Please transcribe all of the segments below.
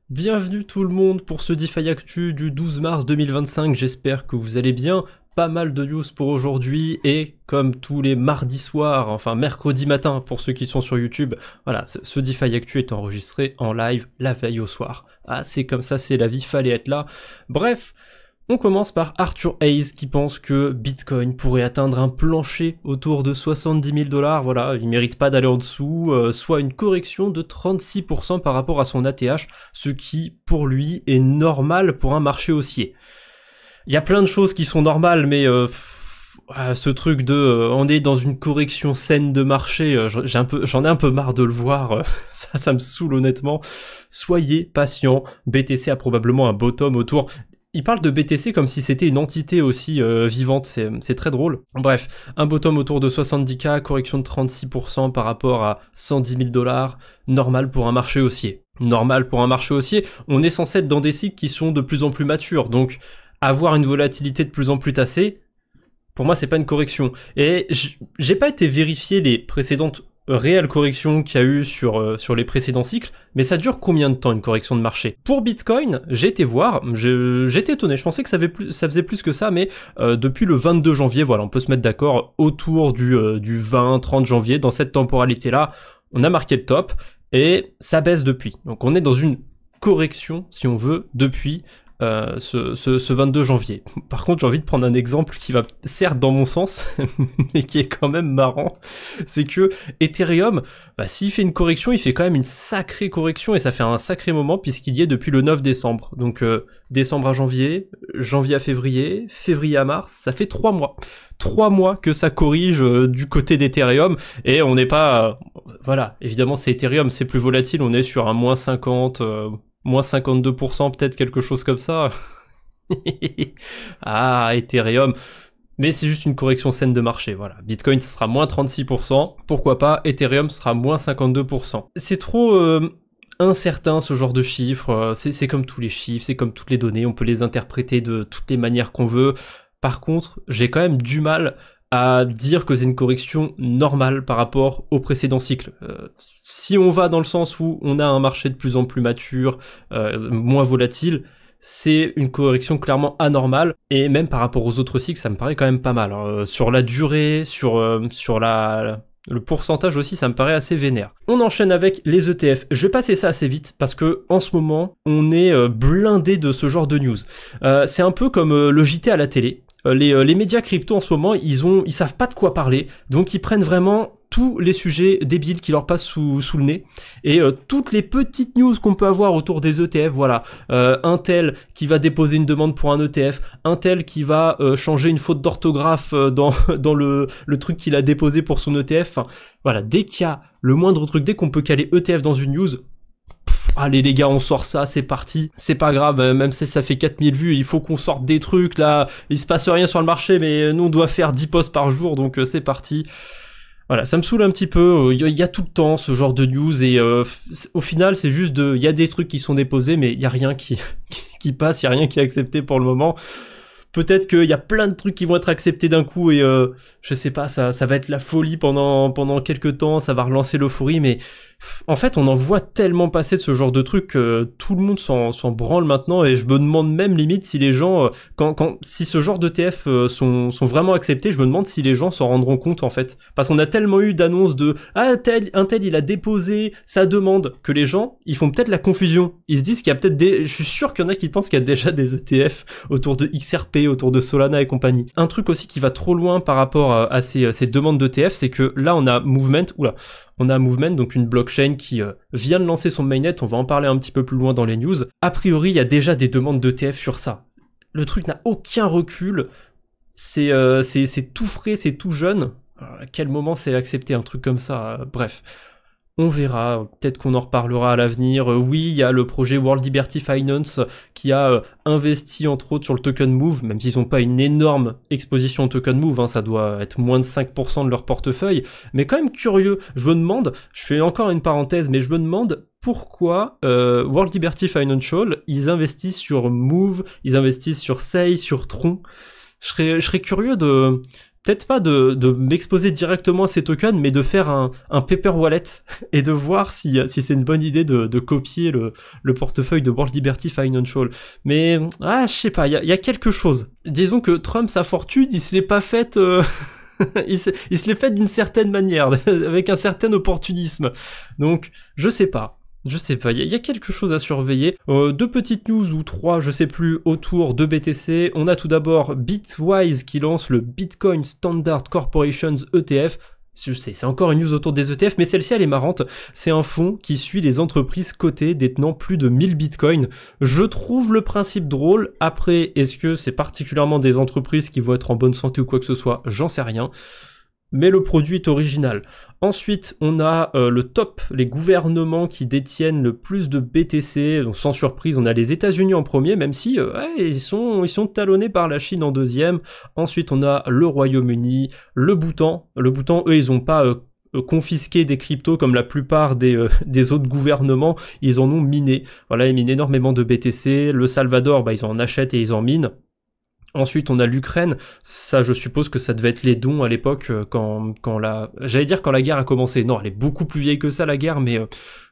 Bienvenue tout le monde pour ce DeFi Actu du 12 mars 2025, j'espère que vous allez bien. Pas mal de news pour aujourd'hui et comme tous les mardis soirs, enfin mercredi matin pour ceux qui sont sur YouTube, voilà, ce DeFi Actu est enregistré en live la veille au soir. Ah, c'est comme ça, c'est la vie, fallait être là. Bref, on commence par Arthur Hayes qui pense que Bitcoin pourrait atteindre un plancher autour de 70 000 $. Voilà, il mérite pas d'aller en dessous, soit une correction de 36% par rapport à son ATH, ce qui, pour lui, est normal pour un marché haussier. Il y a plein de choses qui sont normales, mais ce truc de on est dans une correction saine de marché, j'en ai un peu marre de le voir, ça me saoule honnêtement. Soyez patient, BTC a probablement un bottom autour. Il parle de BTC comme si c'était une entité aussi vivante, c'est très drôle. Bref, un bottom autour de 70K, correction de 36% par rapport à 110 000 $, normal pour un marché haussier. Normal pour un marché haussier, on est censé être dans des cycles qui sont de plus en plus matures, donc avoir une volatilité de plus en plus tassée, pour moi c'est pas une correction. Et j'ai pas été vérifier les précédentes réelle correction qu'il y a eu sur les précédents cycles, mais ça dure combien de temps une correction de marché? Pour Bitcoin, j'ai été voir, j'étais étonné, je pensais que ça faisait plus que ça, mais depuis le 22 janvier, voilà, on peut se mettre d'accord, autour du 20-30 janvier, dans cette temporalité-là, on a marqué le top, et ça baisse depuis. Donc on est dans une correction, si on veut, depuis ce 22 janvier. Par contre, j'ai envie de prendre un exemple qui va certes dans mon sens, mais qui est quand même marrant. C'est que Ethereum, s'il fait une correction, il fait quand même une sacrée correction et ça fait un sacré moment puisqu'il y est depuis le 9 décembre. Donc décembre à janvier, janvier à février, février à mars, ça fait 3 mois. 3 mois que ça corrige du côté d'Ethereum et on n'est pas... voilà, évidemment c'est Ethereum, c'est plus volatile, on est sur un moins 50... moins 52%, peut-être quelque chose comme ça. Ah, Ethereum. Mais c'est juste une correction saine de marché, voilà. Bitcoin, ce sera moins 36%. Pourquoi pas, Ethereum sera moins 52%. C'est trop incertain, ce genre de chiffres. C'est comme tous les chiffres, c'est comme toutes les données. On peut les interpréter de toutes les manières qu'on veut. Par contre, j'ai quand même du mal à dire que c'est une correction normale par rapport au précédent cycle. Si on va dans le sens où on a un marché de plus en plus mature, moins volatile, c'est une correction clairement anormale, et même par rapport aux autres cycles, ça me paraît quand même pas mal. Sur la durée, sur le pourcentage aussi, ça me paraît assez vénère. On enchaîne avec les ETF. Je vais passer ça assez vite parce que en ce moment, on est blindé de ce genre de news. C'est un peu comme le JT à la télé. Les médias crypto en ce moment, ils savent pas de quoi parler, donc ils prennent vraiment tous les sujets débiles qui leur passent sous le nez, et toutes les petites news qu'on peut avoir autour des ETF, voilà, un tel qui va déposer une demande pour un ETF, un tel qui va changer une faute d'orthographe dans le truc qu'il a déposé pour son ETF, enfin, voilà, dès qu'il y a le moindre truc, dès qu'on peut caler ETF dans une news, allez les gars, on sort ça, c'est parti. C'est pas grave, même si ça fait 4000 vues, il faut qu'on sorte des trucs, là. Il se passe rien sur le marché, mais nous, on doit faire 10 posts par jour, donc c'est parti. Voilà, ça me saoule un petit peu. Il y a tout le temps ce genre de news, et au final, c'est juste il y a des trucs qui sont déposés, mais il y a rien qui passe, il y a rien qui est accepté pour le moment. Peut-être qu'il y a plein de trucs qui vont être acceptés d'un coup, et je sais pas, ça va être la folie pendant quelques temps, ça va relancer l'euphorie, mais en fait, on en voit tellement passer de ce genre de trucs que tout le monde s'en branle maintenant, et je me demande même limite si les gens, si ce genre d'ETF sont vraiment acceptés, je me demande si les gens s'en rendront compte en fait. Parce qu'on a tellement eu d'annonces de « Ah, un tel il a déposé sa demande » que les gens, ils font peut-être la confusion. Ils se disent qu'il y a peut-être je suis sûr qu'il y en a qui pensent qu'il y a déjà des ETF autour de XRP, autour de Solana et compagnie. Un truc aussi qui va trop loin par rapport à ces demandes d'ETF, c'est que là on a Movement, donc une blockchain qui vient de lancer son mainnet, on va en parler un petit peu plus loin dans les news. A priori, il y a déjà des demandes d'ETF sur ça. Le truc n'a aucun recul, c'est tout frais, c'est tout jeune. À quel moment c'est accepté un truc comme ça? Bref. On verra, peut-être qu'on en reparlera à l'avenir. Oui, il y a le projet World Liberty Finance qui a investi entre autres sur le token Move, même s'ils n'ont pas une énorme exposition au token Move, hein, ça doit être moins de 5% de leur portefeuille, mais quand même curieux. Je me demande, je fais encore une parenthèse, mais je me demande pourquoi World Liberty Financial, ils investissent sur Move, ils investissent sur Sei, sur Tron. Je serais curieux de... peut-être pas de m'exposer directement à ces tokens, mais de faire un paper wallet et de voir si c'est une bonne idée de copier le portefeuille de World Liberty Financial. Mais, je sais pas, il y a quelque chose. Disons que Trump, sa fortune, il se l'est pas faite... il se l'est fait d'une certaine manière, avec un certain opportunisme. Donc, je sais pas, il y a quelque chose à surveiller. Deux petites news ou trois, je sais plus, autour de BTC. On a tout d'abord Bitwise qui lance le Bitcoin Standard Corporations ETF. C'est encore une news autour des ETF, mais celle-ci elle est marrante. C'est un fonds qui suit les entreprises cotées détenant plus de 1000 bitcoins. Je trouve le principe drôle. Après, est-ce que c'est particulièrement des entreprises qui vont être en bonne santé ou quoi que ce soit? J'en sais rien. Mais le produit est original. Ensuite, on a le top, les gouvernements qui détiennent le plus de BTC. Donc sans surprise, on a les États-Unis en premier, même si ils sont talonnés par la Chine en deuxième. Ensuite, on a le Royaume-Uni, le Bhoutan. Le Bhoutan, eux, ils ont pas confisqué des cryptos comme la plupart des autres gouvernements. Ils en ont miné. Voilà, ils minent énormément de BTC. Le Salvador, ils en achètent et ils en minent. Ensuite, on a l'Ukraine. Ça, je suppose que ça devait être les dons à l'époque quand la guerre a commencé. Non, elle est beaucoup plus vieille que ça, la guerre, mais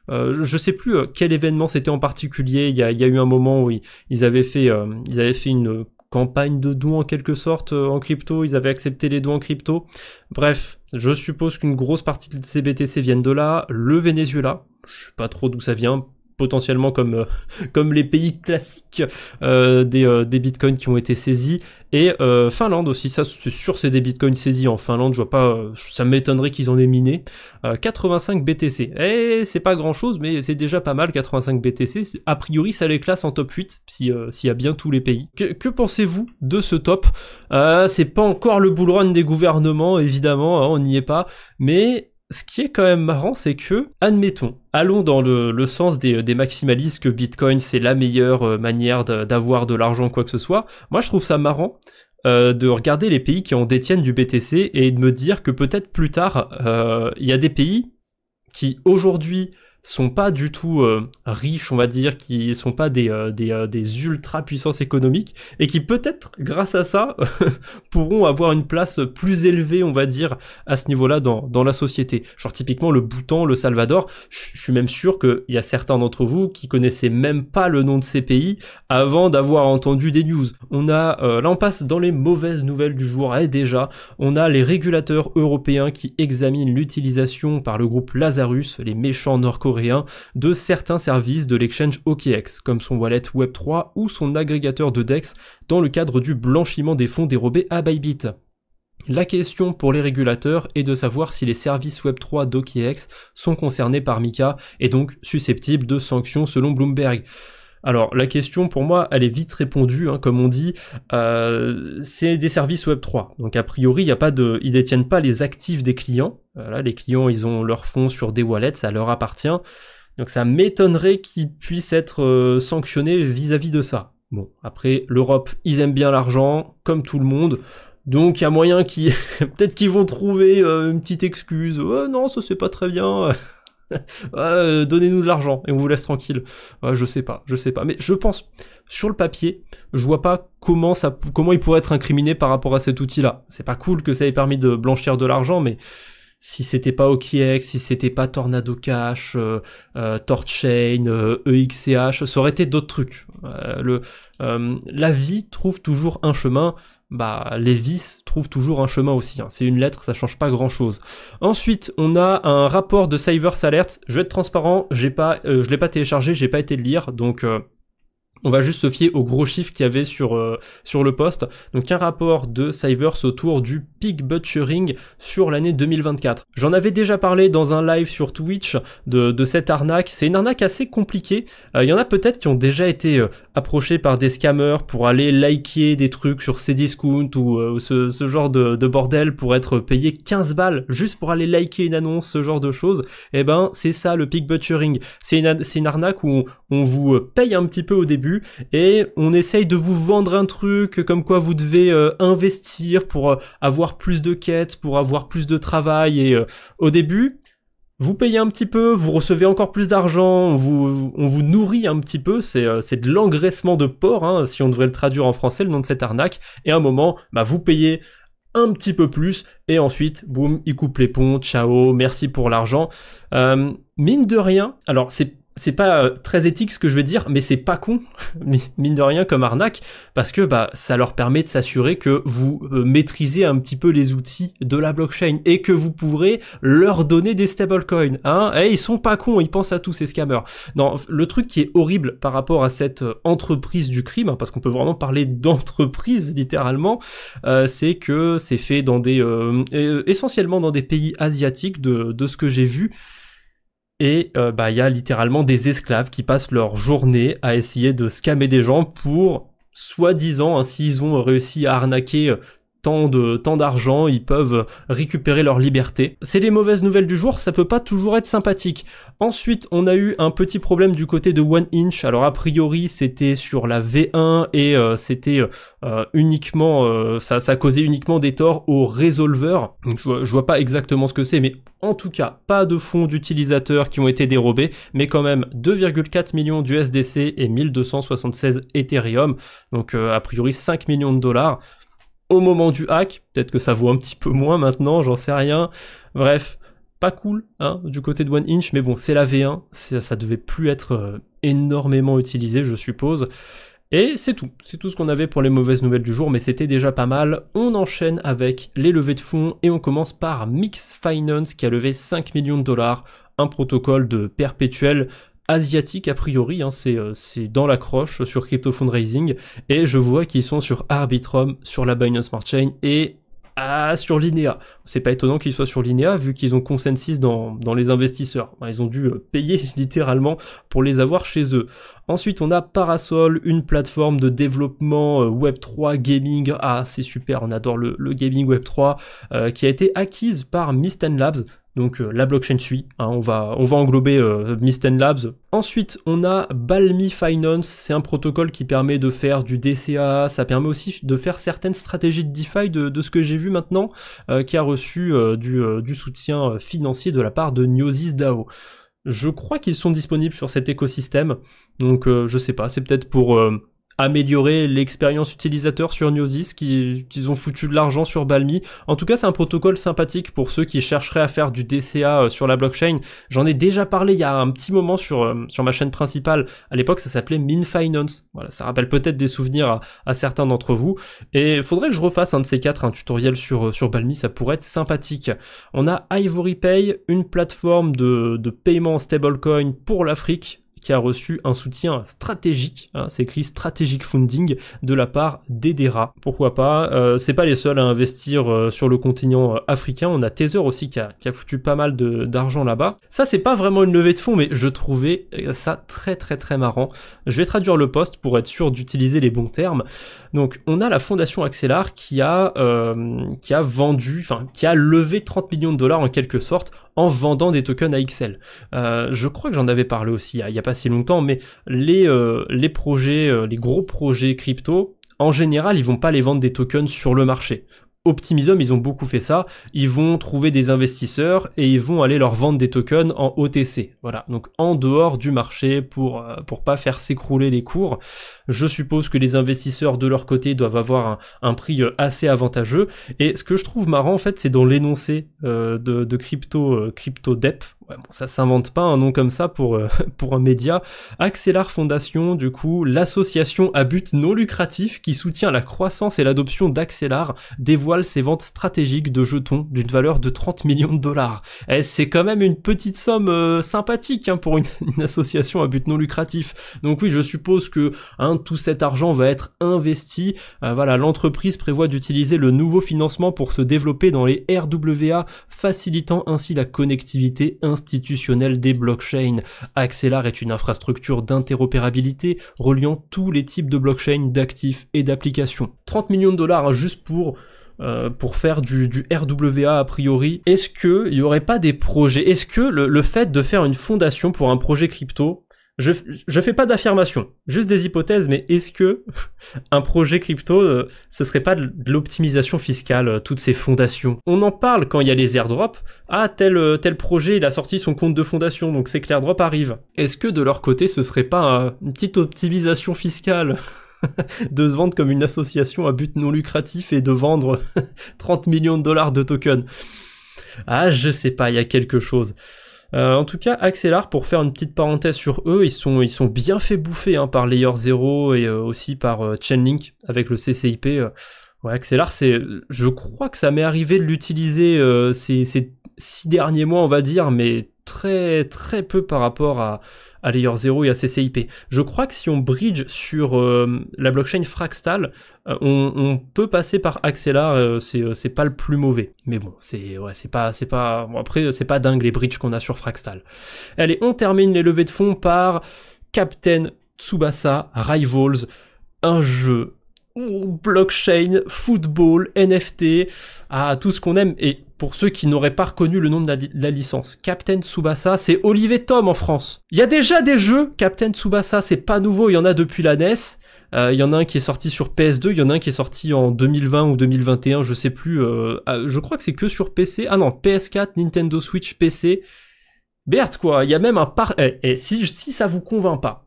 je sais plus quel événement c'était en particulier. Il y a eu un moment où ils avaient fait une campagne de dons en quelque sorte en crypto. Ils avaient accepté les dons en crypto. Bref, je suppose qu'une grosse partie de ces BTC viennent de là. Le Venezuela, je sais pas trop d'où ça vient. Potentiellement comme les pays classiques des bitcoins qui ont été saisis, et Finlande aussi, ça c'est sûr, c'est des bitcoins saisis en Finlande. Je vois pas, ça m'étonnerait qu'ils en aient miné. 85 BTC, c'est pas grand chose, mais c'est déjà pas mal. 85 BTC, a priori ça les classe en top 8 s'il y a bien tous les pays. Que pensez-vous de ce top? C'est pas encore le bull run des gouvernements, évidemment, on n'y est pas, mais ce qui est quand même marrant, c'est que, admettons, allons dans le sens des maximalistes, que Bitcoin c'est la meilleure manière d'avoir de l'argent, quoi que ce soit. Moi je trouve ça marrant de regarder les pays qui en détiennent du BTC et de me dire que peut-être plus tard, il y a des pays qui aujourd'hui sont pas du tout riches, on va dire, qui sont pas des ultra puissances économiques, et qui peut-être, grâce à ça, pourront avoir une place plus élevée, on va dire, à ce niveau-là dans la société. Genre typiquement le Bhoutan, le Salvador, je suis même sûr qu'il y a certains d'entre vous qui connaissaient même pas le nom de ces pays avant d'avoir entendu des news. On a, là on passe dans les mauvaises nouvelles du jour, et déjà, on a les régulateurs européens qui examinent l'utilisation par le groupe Lazarus, les méchants nord-coréens, de certains services de l'exchange OKX, comme son wallet Web3 ou son agrégateur de DEX, dans le cadre du blanchiment des fonds dérobés à Bybit. La question pour les régulateurs est de savoir si les services Web3 d'OKX sont concernés par MiCA et donc susceptibles de sanctions selon Bloomberg. Alors la question pour moi elle est vite répondue, comme on dit, c'est des services Web3, donc a priori ils détiennent pas les actifs des clients. Là les clients ils ont leurs fonds sur des wallets, ça leur appartient, donc ça m'étonnerait qu'ils puissent être sanctionnés vis-à-vis de ça. Bon, après l'Europe ils aiment bien l'argent comme tout le monde, donc il y a moyen qu'ils peut-être qu'ils vont trouver une petite excuse, non ça c'est pas très bien. Donnez-nous de l'argent et on vous laisse tranquille. Je sais pas, mais je pense, sur le papier, je vois pas comment il pourrait être incriminé par rapport à cet outil-là. C'est pas cool que ça ait permis de blanchir de l'argent, mais si c'était pas OKX, si c'était pas Tornado Cash, Torchain, EXCH, ça aurait été d'autres trucs. La vie trouve toujours un chemin. Les vices trouvent toujours un chemin aussi, c'est une lettre, ça change pas grand chose. Ensuite, on a un rapport de Cybers Alert, je vais être transparent, je l'ai pas téléchargé, j'ai pas été le lire, donc on va juste se fier aux gros chiffres qu'il y avait sur le post. Donc un rapport de Cybers autour du peak butchering sur l'année 2024. J'en avais déjà parlé dans un live sur Twitch de cette arnaque. C'est une arnaque assez compliquée. Il y en a peut-être qui ont déjà été approchés par des scammers pour aller liker des trucs sur Cdiscount ou ce genre de bordel pour être payé 15 balles juste pour aller liker une annonce, ce genre de choses. Et ben c'est ça le peak butchering. C'est une arnaque où on vous paye un petit peu au début et on essaye de vous vendre un truc comme quoi vous devez investir pour avoir plus de quêtes, pour avoir plus de travail, et au début vous payez un petit peu, vous recevez encore plus d'argent, on vous nourrit un petit peu, c'est de l'engraissement de porc, si on devrait le traduire en français, le nom de cette arnaque, et à un moment, vous payez un petit peu plus, et ensuite, boum, ils coupent les ponts, ciao, merci pour l'argent. Mine de rien, alors c'est pas très éthique ce que je vais dire, mais c'est pas con, mine de rien comme arnaque, parce que bah ça leur permet de s'assurer que vous maîtrisez un petit peu les outils de la blockchain et que vous pourrez leur donner des stablecoins. Hein, et ils sont pas cons, ils pensent à tous ces scammers. Non, le truc qui est horrible par rapport à cette entreprise du crime, hein, parce qu'on peut vraiment parler d'entreprise littéralement, c'est que c'est fait dans des essentiellement dans des pays asiatiques de ce que j'ai vu. Et bah il y a littéralement des esclaves qui passent leur journée à essayer de scammer des gens pour, soi-disant, hein, s'ils ont réussi à arnaquer tant d'argent, ils peuvent récupérer leur liberté. C'est les mauvaises nouvelles du jour, ça peut pas toujours être sympathique. Ensuite, on a eu un petit problème du côté de OneInch. Alors a priori, c'était sur la V1 et c'était uniquement, ça causait uniquement des torts au résolveur. Donc je vois pas exactement ce que c'est, mais en tout cas, pas de fonds d'utilisateurs qui ont été dérobés, mais quand même 2,4 millions d'USDC et 1276 Ethereum. Donc a priori 5 millions de dollars. Au moment du hack, peut-être que ça vaut un petit peu moins maintenant, j'en sais rien. Bref, pas cool, hein, du côté de OneInch, mais bon, c'est la V1, ça devait plus être énormément utilisé, je suppose. Et c'est tout ce qu'on avait pour les mauvaises nouvelles du jour, mais c'était déjà pas mal. On enchaîne avec les levées de fonds, et on commence par Mix Finance, qui a levé 5 millions de dollars, un protocole de perpétuel asiatique a priori, hein, c'est dans la croche sur Crypto Fundraising, et je vois qu'ils sont sur Arbitrum, sur la Binance Smart Chain et sur Linea. C'est pas étonnant qu'ils soient sur Linea vu qu'ils ont consensus dans les investisseurs. Ils ont dû payer littéralement pour les avoir chez eux. Ensuite, on a Parasol, une plateforme de développement Web3 gaming. Ah, c'est super, on adore le gaming Web3, qui a été acquise par Mysten Labs. Donc la blockchain suit, hein, on va englober Mysten Labs. Ensuite, on a Balmy Finance, c'est un protocole qui permet de faire du DCA, ça permet aussi de faire certaines stratégies de DeFi de ce que j'ai vu maintenant, qui a reçu du soutien financier de la part de Gnosis DAO. Je crois qu'ils sont disponibles sur cet écosystème, donc je sais pas, c'est peut-être pour améliorer l'expérience utilisateur sur Gnosis, qu'ils ont foutu de l'argent sur Balmy. En tout cas, c'est un protocole sympathique pour ceux qui chercheraient à faire du DCA sur la blockchain. J'en ai déjà parlé il y a un petit moment sur ma chaîne principale. À l'époque, ça s'appelait Min Finance. Voilà, ça rappelle peut-être des souvenirs à certains d'entre vous. Et il faudrait que je refasse un de ces quatre, un tutoriel sur Balmy, ça pourrait être sympathique. On a Ivory Pay, une plateforme de paiement en stablecoin pour l'Afrique, qui a reçu un soutien stratégique, hein, c'est écrit Strategic Funding, de la part d'Edera. Pourquoi pas, c'est pas les seuls à investir sur le continent africain, on a Tether aussi qui a foutu pas mal d'argent là-bas. Ça c'est pas vraiment une levée de fonds, mais je trouvais ça très marrant. Je vais traduire le post pour être sûr d'utiliser les bons termes. Donc on a la fondation Axelar qui a levé 30 millions de dollars en quelque sorte, en vendant des tokens AXL. Je crois que j'en avais parlé aussi il y a pas si longtemps, mais les projets, les gros projets crypto, en général, ils vont pas les vendre des tokens sur le marché. Optimism, ils ont beaucoup fait ça, ils vont trouver des investisseurs et ils vont aller leur vendre des tokens en OTC. Voilà, donc en dehors du marché pour pas faire s'écrouler les cours. Je suppose que les investisseurs de leur côté doivent avoir un prix assez avantageux. Et ce que je trouve marrant en fait, c'est dans l'énoncé de CryptoDep. Ouais, bon, ça s'invente pas un nom comme ça pour un média. Axelar Fondation, du coup, l'association à but non lucratif qui soutient la croissance et l'adoption d'Axelar, dévoile ses ventes stratégiques de jetons d'une valeur de 30 millions de dollars. Et c'est quand même une petite somme sympathique hein, pour une association à but non lucratif. Donc oui, je suppose que tout cet argent va être investi. Voilà, l'entreprise prévoit d'utiliser le nouveau financement pour se développer dans les RWA, facilitant ainsi la connectivité institutionnelle des blockchains. Axelar est une infrastructure d'interopérabilité reliant tous les types de blockchains, d'actifs et d'applications. 30 millions de dollars hein, juste pour faire du RWA a priori. Est-ce que il y aurait pas des projets? Est-ce que le fait de faire une fondation pour un projet crypto, je fais pas d'affirmation, juste des hypothèses, mais est-ce que un projet crypto, ce serait pas de l'optimisation fiscale, toutes ces fondations? On en parle quand il y a les airdrops. Ah, tel projet, il a sorti son compte de fondation, donc c'est que l'airdrop arrive. Est-ce que de leur côté, ce serait pas une petite optimisation fiscale? de se vendre comme une association à but non lucratif et de vendre 30 millions de dollars de tokens. Ah, je sais pas, il y a quelque chose. En tout cas, Axelar, pour faire une petite parenthèse sur eux, ils sont bien fait bouffer hein, par Layer 0 et aussi par Chainlink avec le CCIP. Ouais, Axelar, je crois que ça m'est arrivé de l'utiliser ces 6 derniers mois, on va dire, mais très très peu par rapport à Layer 0 et à CCIP. Je crois que si on bridge sur la blockchain Fractal, on peut passer par Axelar, c'est pas le plus mauvais. Mais bon, c'est pas bon, après c'est pas dingue les bridges qu'on a sur Fractal. Allez, on termine les levées de fonds par Captain Tsubasa Rivals, un jeu blockchain, football, NFT, tout ce qu'on aime. Et pour ceux qui n'auraient pas reconnu le nom de la licence, Captain Tsubasa, c'est Olivier Tom en France. Il y a déjà des jeux, Captain Tsubasa, c'est pas nouveau, il y en a depuis la NES. Il y en a un qui est sorti sur PS2, il y en a un qui est sorti en 2020 ou 2021, je sais plus. Je crois que c'est que sur PC. Ah non, PS4, Nintendo Switch, PC. Berthe, quoi, il y a même un si ça vous convainc pas,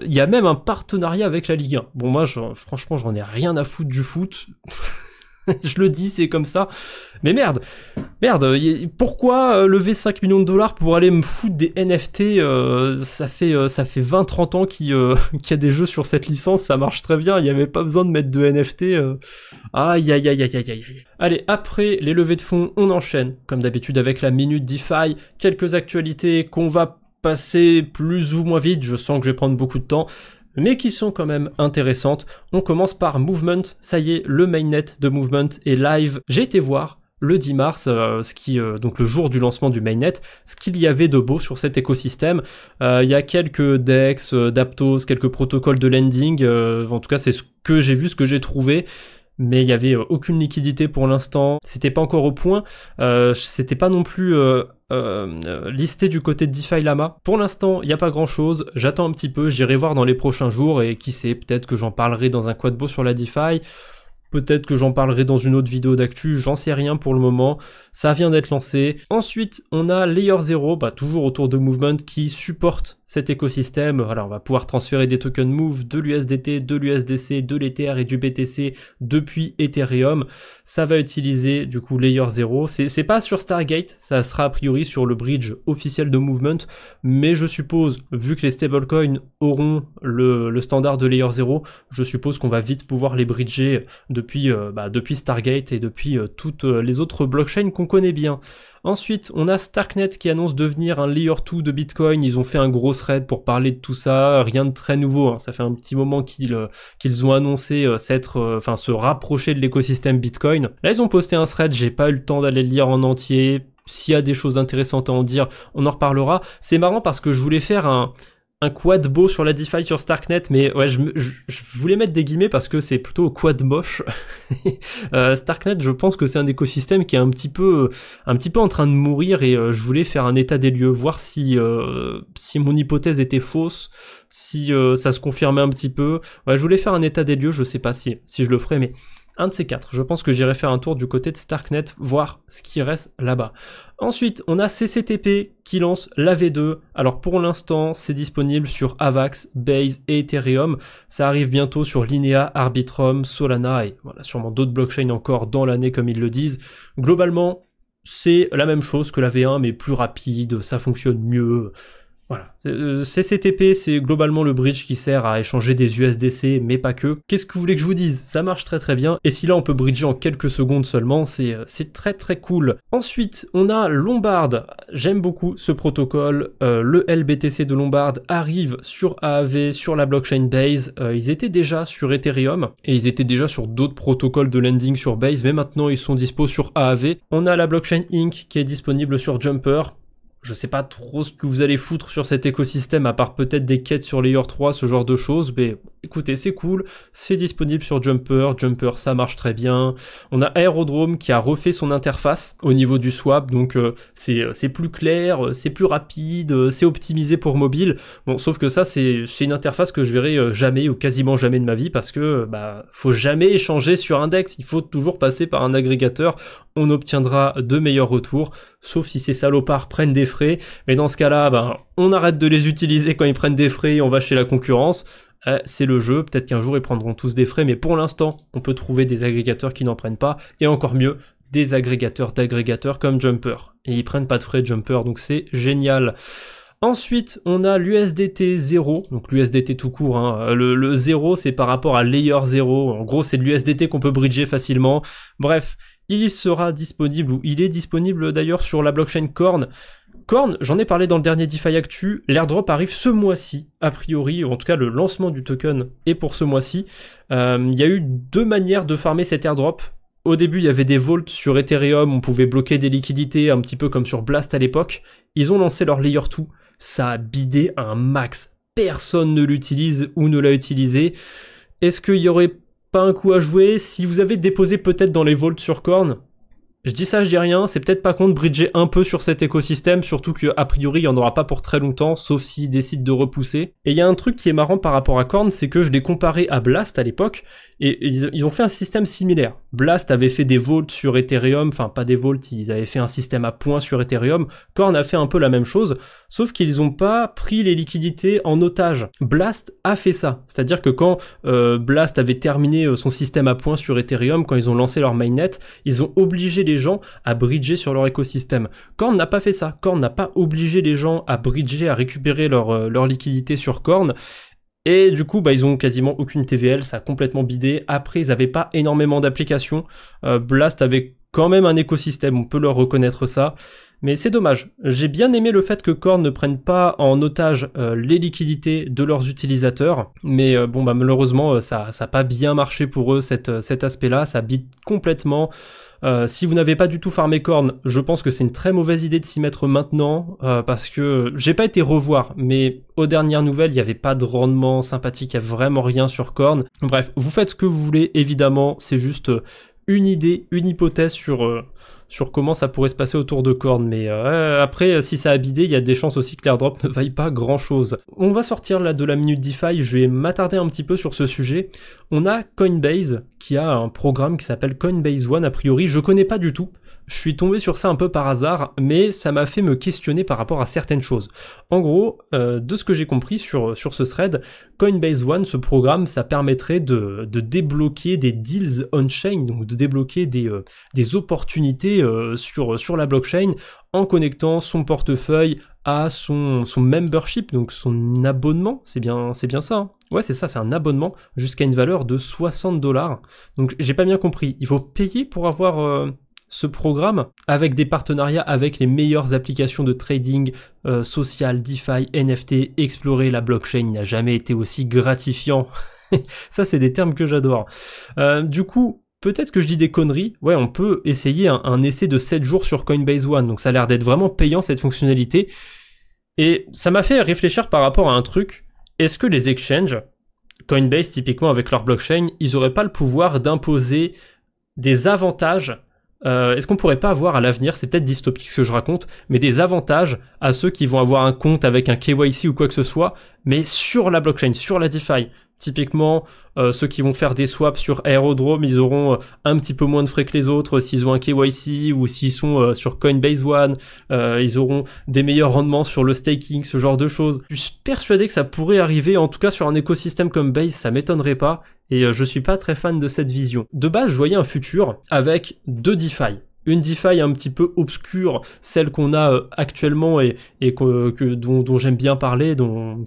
il y a même un partenariat avec la Ligue 1. Bon, moi, franchement, j'en ai rien à foutre du foot. Je le dis, c'est comme ça. Mais merde, pourquoi lever 5 millions de dollars pour aller me foutre des NFT ça fait 20-30 ans qu'il y a des jeux sur cette licence, ça marche très bien, il n'y avait pas besoin de mettre de NFT. Aïe. Allez, après les levées de fonds, on enchaîne, comme d'habitude avec la Minute DeFi, quelques actualités qu'on va passer plus ou moins vite, je sens que je vais prendre beaucoup de temps, mais qui sont quand même intéressantes. On commence par Movement, ça y est, le mainnet de Movement est live. J'ai été voir le 10 mars, donc le jour du lancement du mainnet, ce qu'il y avait de beau sur cet écosystème. Il y a quelques DEX, d'Aptos, quelques protocoles de lending, en tout cas c'est ce que j'ai vu, ce que j'ai trouvé. Mais il y avait aucune liquidité pour l'instant, c'était pas encore au point, c'était pas non plus listé du côté de DeFi Lama. Pour l'instant, il n'y a pas grand chose, j'attends un petit peu, j'irai voir dans les prochains jours et qui sait, peut-être que j'en parlerai dans un Quadbo sur la DeFi, peut-être que j'en parlerai dans une autre vidéo d'actu, j'en sais rien pour le moment, ça vient d'être lancé. Ensuite, on a Layer 0, toujours autour de Movement, qui supporte cet écosystème. Voilà, on va pouvoir transférer des tokens Move, de l'USDT, de l'USDC, de l'Ether et du BTC depuis Ethereum. Ça va utiliser du coup Layer 0. C'est pas sur Stargate, ça sera a priori sur le bridge officiel de Movement, mais je suppose, vu que les stablecoins auront le standard de Layer 0, je suppose qu'on va vite pouvoir les bridger depuis Stargate et depuis toutes les autres blockchains qu'on connaît bien. Ensuite, on a Starknet qui annonce devenir un Layer 2 de Bitcoin. Ils ont fait un gros thread pour parler de tout ça. Rien de très nouveau, hein. Ça fait un petit moment qu'ils ont annoncé se rapprocher de l'écosystème Bitcoin. Là, ils ont posté un thread. J'ai pas eu le temps d'aller le lire en entier. S'il y a des choses intéressantes à en dire, on en reparlera. C'est marrant parce que je voulais faire un quad beau sur la DeFi sur Starknet, mais ouais, je voulais mettre des guillemets parce que c'est plutôt quad moche. Starknet, je pense que c'est un écosystème qui est un petit peu en train de mourir et je voulais faire un état des lieux, voir si mon hypothèse était fausse, si ça se confirmait un petit peu. Ouais, je voulais faire un état des lieux, je sais pas si je le ferai, mais un de ces quatre. Je pense que j'irai faire un tour du côté de Starknet, voir ce qui reste là-bas. Ensuite, on a CCTP qui lance la V2. Alors pour l'instant, c'est disponible sur Avax, Base et Ethereum. Ça arrive bientôt sur Linea, Arbitrum, Solana et voilà, sûrement d'autres blockchains encore dans l'année comme ils le disent. Globalement, c'est la même chose que la V1 mais plus rapide, ça fonctionne mieux. Voilà, CCTP c'est globalement le bridge qui sert à échanger des USDC mais pas que. Qu'est-ce que vous voulez que je vous dise? Ça marche très très bien et si là on peut bridger en quelques secondes seulement, c'est très très cool. Ensuite on a Lombard, j'aime beaucoup ce protocole, le LBTC de Lombard arrive sur AAV, sur la blockchain Base, ils étaient déjà sur Ethereum et ils étaient déjà sur d'autres protocoles de lending sur Base mais maintenant ils sont dispo sur AAV. On a la blockchain Inc qui est disponible sur Jumper. Je sais pas trop ce que vous allez foutre sur cet écosystème, à part peut-être des quêtes sur Layer 3, ce genre de choses, mais écoutez, c'est cool, c'est disponible sur Jumper, ça marche très bien. On a Aerodrome qui a refait son interface au niveau du swap, donc c'est plus clair, c'est plus rapide, c'est optimisé pour mobile. Bon, sauf que ça, c'est une interface que je verrai jamais ou quasiment jamais de ma vie, parce que faut jamais échanger sur Index, il faut toujours passer par un agrégateur, on obtiendra de meilleurs retours, sauf si ces salopards prennent des frais, mais dans ce cas-là, on arrête de les utiliser quand ils prennent des frais et on va chez la concurrence. c'est le jeu, peut-être qu'un jour ils prendront tous des frais, mais pour l'instant, on peut trouver des agrégateurs qui n'en prennent pas, et encore mieux, des agrégateurs d'agrégateurs comme Jumper. Et ils prennent pas de frais Jumper, donc c'est génial. Ensuite, on a l'USDT 0, donc l'USDT tout court, hein. Le 0 c'est par rapport à Layer 0, en gros c'est de l'USDT qu'on peut bridger facilement. Bref, il sera disponible, ou il est disponible d'ailleurs sur la blockchain Corn. Corn, j'en ai parlé dans le dernier DeFi Actu, l'airdrop arrive ce mois-ci, a priori, ou en tout cas le lancement du token est pour ce mois-ci. Il y a eu 2 manières de farmer cet airdrop. Au début, il y avait des vaults sur Ethereum, on pouvait bloquer des liquidités, un petit peu comme sur Blast à l'époque. Ils ont lancé leur Layer 2, ça a bidé un max. Personne ne l'utilise ou ne l'a utilisé. Est-ce qu'il y aurait pas un coup à jouer si vous avez déposé peut-être dans les vaults sur Corn? Je dis ça, je dis rien, c'est peut-être pas con de bridger un peu sur cet écosystème, surtout qu'a priori il n'y en aura pas pour très longtemps, sauf s'ils décident de repousser. Et il y a un truc qui est marrant par rapport à Corn, c'est que je l'ai comparé à Blast à l'époque, et ils ont fait un système similaire. Blast avait fait des vaults sur Ethereum, enfin pas des vaults, ils avaient fait un système à points sur Ethereum. Corn a fait un peu la même chose, sauf qu'ils n'ont pas pris les liquidités en otage. Blast a fait ça, c'est-à-dire que quand Blast avait terminé son système à points sur Ethereum, quand ils ont lancé leur mainnet, ils ont obligé les gens à bridger sur leur écosystème. Corn n'a pas fait ça, Corn n'a pas obligé les gens à bridger, à récupérer leur liquidité sur Corn. Et du coup, ils ont quasiment aucune TVL, ça a complètement bidé. Après, ils n'avaient pas énormément d'applications. Blast avait quand même un écosystème, on peut leur reconnaître ça. Mais c'est dommage. J'ai bien aimé le fait que Corn ne prenne pas en otage les liquidités de leurs utilisateurs. Mais malheureusement, ça n'a pas bien marché pour eux, cet aspect-là. Ça bide complètement. Si vous n'avez pas du tout farmé Corn, je pense que c'est une très mauvaise idée de s'y mettre maintenant, parce que j'ai pas été revoir, mais aux dernières nouvelles, il n'y avait pas de rendement sympathique, il n'y a vraiment rien sur Corn. Bref, vous faites ce que vous voulez, évidemment, c'est juste une idée, une hypothèse sur comment ça pourrait se passer autour de Corn, mais après, si ça a bidé, il y a des chances aussi que l'airdrop ne vaille pas grand-chose. On va sortir là de la minute DeFi, je vais m'attarder un petit peu sur ce sujet. On a Coinbase qui a un programme qui s'appelle Coinbase One, a priori, je connais pas du tout. Je suis tombé sur ça un peu par hasard, mais ça m'a fait me questionner par rapport à certaines choses. En gros, de ce que j'ai compris sur ce thread, Coinbase One, ce programme, ça permettrait de débloquer des deals on-chain, donc de débloquer des opportunités sur la blockchain en connectant son portefeuille à son membership, donc son abonnement, c'est bien ça, hein. Ouais, c'est ça, c'est un abonnement jusqu'à une valeur de 60 $. Donc j'ai pas bien compris, il faut payer pour avoir ce programme avec des partenariats avec les meilleures applications de trading social, DeFi, NFT. Explorer la blockchain n'a jamais été aussi gratifiant. Ça, c'est des termes que j'adore. Du coup, peut-être que je dis des conneries. Ouais, on peut essayer un essai de 7 jours sur Coinbase One. Donc ça a l'air d'être vraiment payant cette fonctionnalité. Et ça m'a fait réfléchir par rapport à un truc. Est-ce que les exchanges, Coinbase typiquement avec leur blockchain, ils n'auraient pas le pouvoir d'imposer des avantages? Est-ce qu'on pourrait pas avoir à l'avenir, c'est peut-être dystopique ce que je raconte, mais des avantages à ceux qui vont avoir un compte avec un KYC ou quoi que ce soit, mais sur la blockchain, sur la DeFi? Typiquement, ceux qui vont faire des swaps sur Aerodrome, ils auront un petit peu moins de frais que les autres s'ils ont un KYC, ou s'ils sont sur Coinbase One, ils auront des meilleurs rendements sur le staking, ce genre de choses. Je suis persuadé que ça pourrait arriver, en tout cas sur un écosystème comme Base, ça m'étonnerait pas, et je suis pas très fan de cette vision. De base, je voyais un futur avec 2 DeFi. Une DeFi un petit peu obscure, celle qu'on a actuellement et dont j'aime bien parler,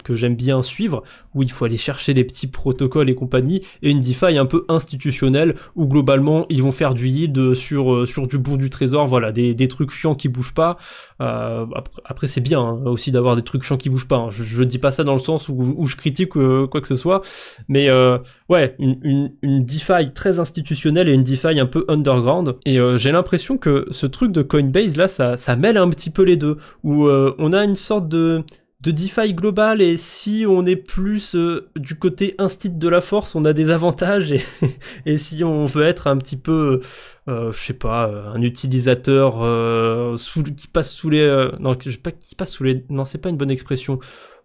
que j'aime bien suivre, où il faut aller chercher les petits protocoles et compagnie, et une DeFi un peu institutionnelle, où globalement ils vont faire du yield sur du bourg du trésor, voilà, des trucs chiants qui bougent pas. Après c'est bien hein, aussi d'avoir des trucs chiants qui bougent pas, hein. Je dis pas ça dans le sens où je critique quoi que ce soit, mais ouais, une DeFi très institutionnelle et une DeFi un peu underground, et j'ai l'impression que ce truc de Coinbase là, ça mêle un petit peu les deux, où on a une sorte de DeFi global, et si on est plus du côté instit de la force, on a des avantages, et si on veut être un petit peu, je sais pas, un utilisateur qui passe sous les... non, qui passe sous les... Non, c'est pas une bonne expression.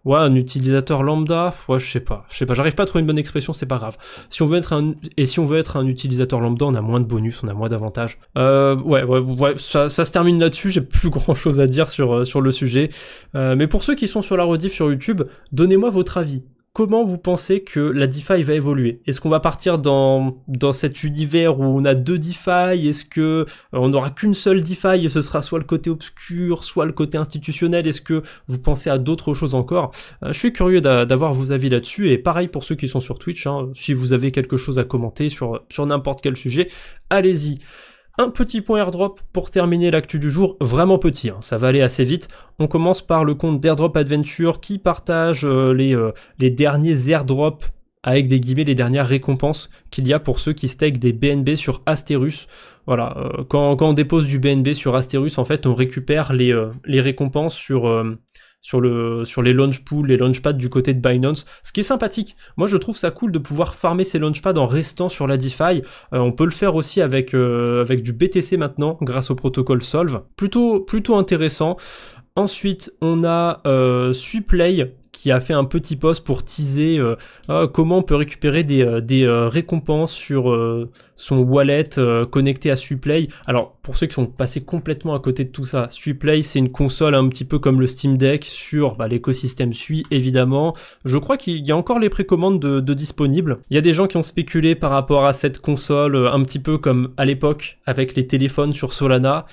Ouais, un utilisateur lambda, ouais, je sais pas, j'arrive pas à trouver une bonne expression, c'est pas grave. Si on veut être un utilisateur lambda, on a moins de bonus, on a moins d'avantages. Ouais, ça se termine là-dessus, j'ai plus grand chose à dire sur le sujet. Mais pour ceux qui sont sur la rediff sur YouTube, donnez-moi votre avis. comment vous pensez que la DeFi va évoluer? Est-ce qu'on va partir dans cet univers où on a 2 DeFi? Est-ce que on n'aura qu'une seule DeFi et ce sera soit le côté obscur, soit le côté institutionnel? Est-ce que vous pensez à d'autres choses encore? Je suis curieux d'avoir vos avis là-dessus, et pareil pour ceux qui sont sur Twitch, hein, si vous avez quelque chose à commenter sur n'importe quel sujet, allez-y. Un petit point airdrop pour terminer l'actu du jour, vraiment petit, hein, ça va aller assez vite. On commence par le compte d'Airdrop Adventure qui partage les derniers airdrops, avec des guillemets, les dernières récompenses qu'il y a pour ceux qui stake des BNB sur Asterus. Voilà, quand on dépose du BNB sur Asterus, en fait, on récupère les récompenses sur les launch pools, les launchpads du côté de Binance, ce qui est sympathique. Moi, je trouve ça cool de pouvoir farmer ces launchpads en restant sur la DeFi. On peut le faire aussi avec du BTC maintenant, grâce au protocole Solve. Plutôt intéressant. Ensuite, on a Suplay qui a fait un petit post pour teaser comment on peut récupérer des récompenses sur son wallet connecté à Suplay. Alors, pour ceux qui sont passés complètement à côté de tout ça, Suplay, c'est une console un petit peu comme le Steam Deck sur l'écosystème Sui, évidemment. Je crois qu'il y a encore les précommandes de disponibles. Il y a des gens qui ont spéculé par rapport à cette console, un petit peu comme à l'époque avec les téléphones sur Solana.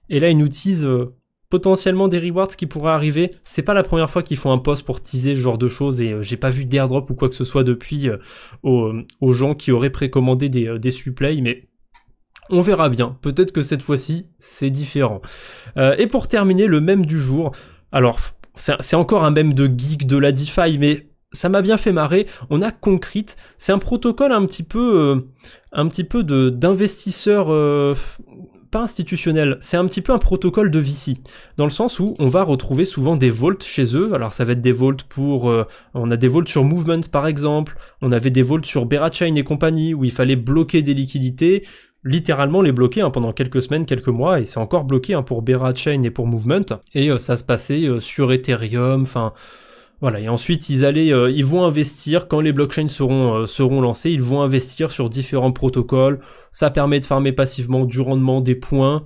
Et là, ils nous teasent potentiellement des rewards qui pourraient arriver. C'est pas la première fois qu'ils font un post pour teaser ce genre de choses, et j'ai pas vu d'airdrop ou quoi que ce soit depuis aux gens qui auraient précommandé des Suplay, mais on verra bien. Peut-être que cette fois-ci, c'est différent. Et pour terminer, le mème du jour. Alors, c'est encore un mème de geek de la DeFi, mais ça m'a bien fait marrer. On a Concrete. C'est un protocole un petit peu d'investisseurs pas institutionnel, c'est un petit peu un protocole de VC, dans le sens où on va retrouver souvent des vaults chez eux. Alors ça va être des vaults on a des vaults sur Movement par exemple, on avait des vaults sur Berachain et compagnie, où il fallait bloquer des liquidités, littéralement les bloquer pendant quelques semaines, quelques mois, et c'est encore bloqué pour Berachain et pour Movement, et ça se passait sur Ethereum, enfin... Voilà, et ensuite ils vont investir, quand les blockchains seront lancés, ils vont investir sur différents protocoles. Ça permet de farmer passivement du rendement, des points.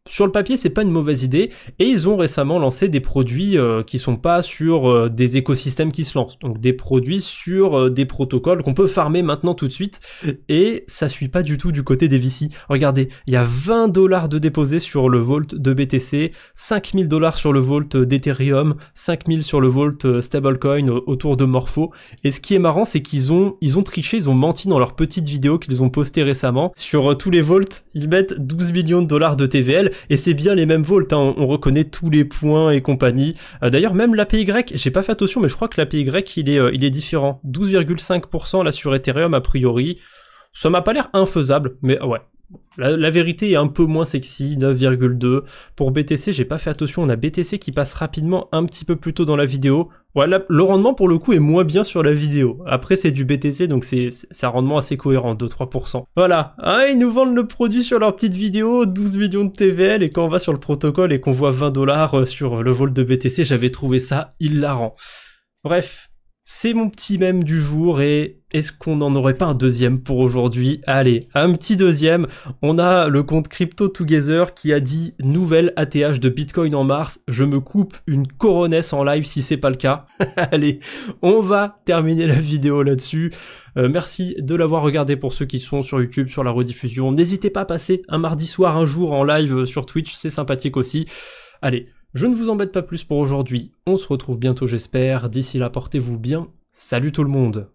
Sur le papier, c'est pas une mauvaise idée, et ils ont récemment lancé des produits qui sont pas sur des écosystèmes qui se lancent, donc des produits sur des protocoles qu'on peut farmer maintenant tout de suite, et ça suit pas du tout du côté des VC. Regardez, il y a 20 $ de déposés sur le vault de BTC, 5000 $ sur le vault d'Ethereum, 5000 sur le vault stablecoin autour de Morpho, et ce qui est marrant, c'est qu'ils ont triché, ils ont menti dans leur petite vidéo qu'ils ont postée récemment. Sur tous les vaults, ils mettent 12 millions de $ de TVL, et c'est bien les mêmes vaults, hein. On reconnaît tous les points et compagnie. D'ailleurs, même l'APY, j'ai pas fait attention, mais je crois que l'APY, il est différent. 12,5% là sur Ethereum, a priori. Ça m'a pas l'air infaisable, mais ouais. La vérité est un peu moins sexy, 9,2. Pour BTC, j'ai pas fait attention, on a BTC qui passe rapidement un petit peu plus tôt dans la vidéo. Ouais, là, le rendement pour le coup est moins bien sur la vidéo. Après, c'est du BTC, donc c'est un rendement assez cohérent, 2-3%. Voilà, ils nous vendent le produit sur leur petite vidéo, 12 millions de TVL, et quand on va sur le protocole et qu'on voit 20 $ sur le vol de BTC, j'avais trouvé ça hilarant. Bref. C'est mon petit mème du jour, et est-ce qu'on n'en aurait pas un deuxième pour aujourd'hui? Allez, un petit deuxième. On a le compte Crypto Together qui a dit « Nouvelle ATH de Bitcoin en mars, je me coupe une coronesse en live si c'est pas le cas. » Allez, on va terminer la vidéo là-dessus. Merci de l'avoir regardé pour ceux qui sont sur YouTube, sur la rediffusion. N'hésitez pas à passer un mardi soir, un jour en live sur Twitch, c'est sympathique aussi. Allez. Je ne vous embête pas plus pour aujourd'hui, on se retrouve bientôt j'espère, d'ici là portez-vous bien, salut tout le monde.